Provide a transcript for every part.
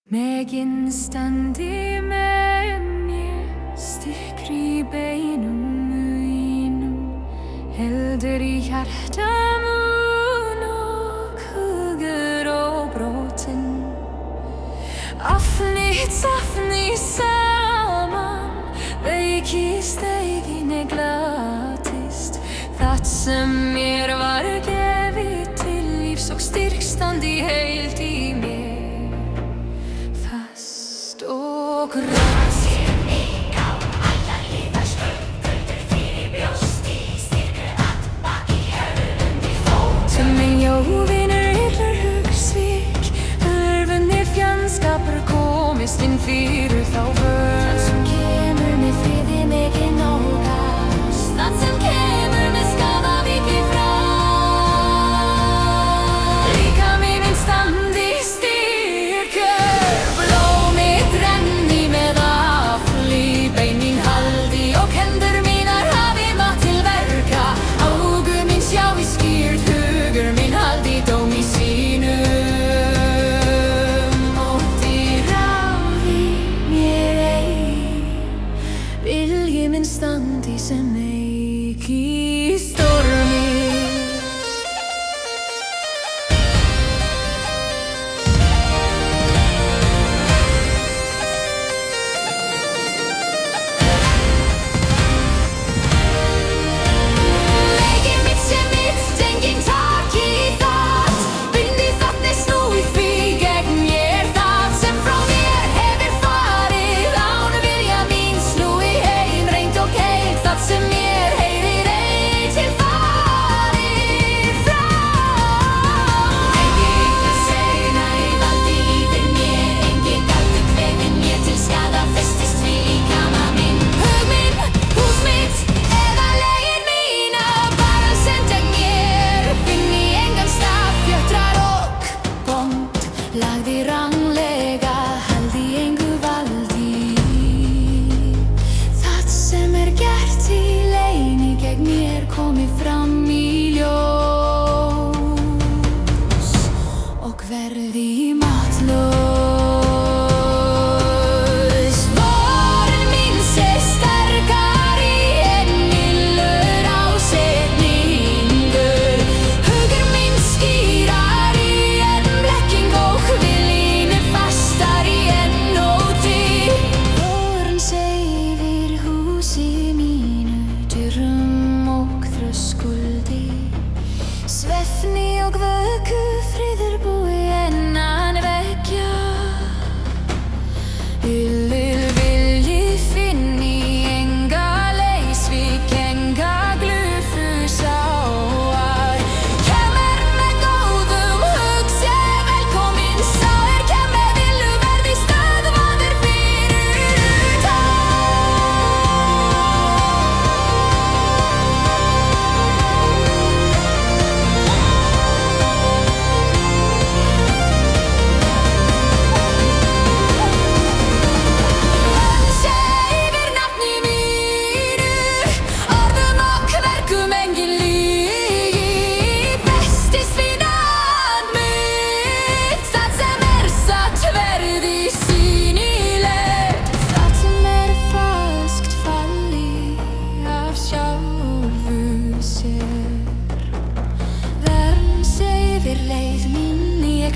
Meginn standi með mér, styrkur í beinum mínum, heldur í hjarta mun og hugur óbrotinn. Afni saman, veikist eigin glatist. Það sem mér var gefið til lífs og styrk standi heilt í mér. Og sér mig á allar hliðar, spöldur fyrir brjósti, styrkur að baki höfðum við fótum. Minn jóvinur yllar hugsvík, örfunni fjandskapur komist inn fyrir þá vörn. Það sem kemur með friði mikið nálgast, það sem kemur með skaða vikið frá. Líka mig minn standi styrkur, blómið renni með afli, beinin haldi og hendur mínar hafi mátt til verka. Augu mín sjá í skýrt, hugur minn haldi dómi sínum. Ótti ráði mér ei, vilji minn standi sem eik í stormi. Lagði ranglega, haldi engu valdi. Það sem gert í leyni gegn mér komi fram í ljós og verði máttlaus. Vorn mín sé sterkari en illur ásetningur, hugur minn skýrari en blekking og viljinn fastari en nóti. Vorn seiðir húsi mínu, dyrum og þröskuldi, svefni og vöku friður búi innan veggja. Illur vilji finni enga leysvík, enga glufusáar. Kemur með góðum hugsi, velkomin sá kemur villu verði stöðvaður fyrir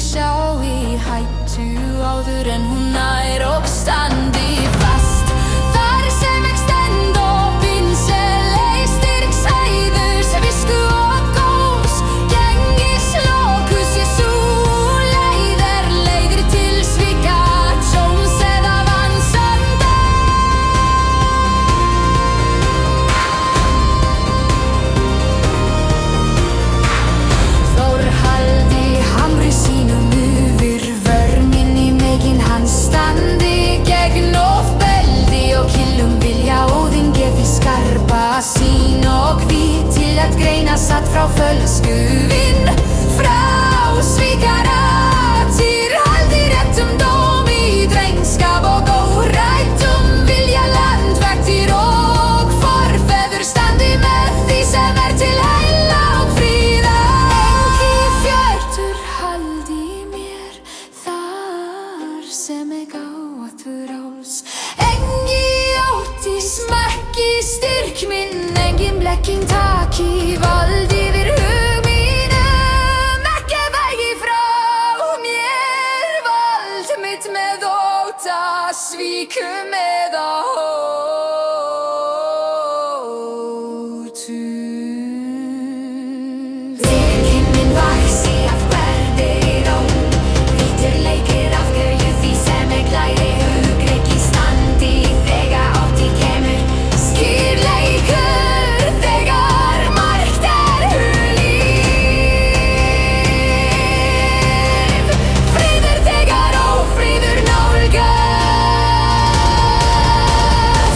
sjá í hættu áður en hún nær og standi fast. Þar sem stend og pinsel styrks heiðurs, visku og góðs, gengis lokus Jesú leiðir til svika, tjóns eða vansanda. Þór haldi hamri sínum yfir vörnin í megin hans standi gegn ofbeldi og killum vilja óðinn gefi skarpa sín og vit til að greina satt frá fölsku vinn. Frá svikara til haldi réttum dómi, drengskap og órættum vilja landvættir og forfeður standi með því sem til heilla og fríða. Engi fjörtur haldi mér þar sem sem er gáð frjáls. Engi átti smekki styrk minn, engin blekking taki vald yfir hug mínum. Ekki vægi frá mér vald mitt með óta, svíkum eða hótum. Þykir minn vaxi af hverri róm, hvítur leikir afgjöju því sem glæri hugrekki standi þegar ótti kemur. Skýr leikur þegar margt hulið, friður þegar ófriður nálgast.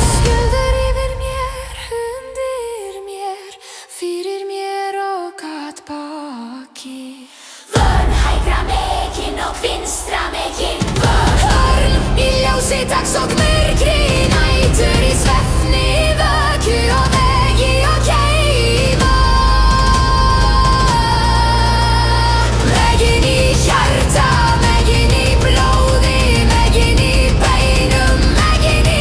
Skjöldur yfir mér, undir mér, fyrir mér og at baki. Vörn hægra megin og vinstra megin, vörn í ljósi dags og myrkri nætur, í svefni, vöku og vegi og keima. Megin í hjarta, megin í blóði, megin í beinum, megin í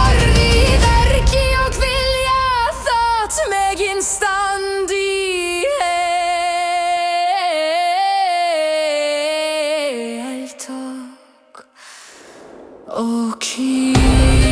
orði, verki og vilja, þátt megin standi eldtök og kýr.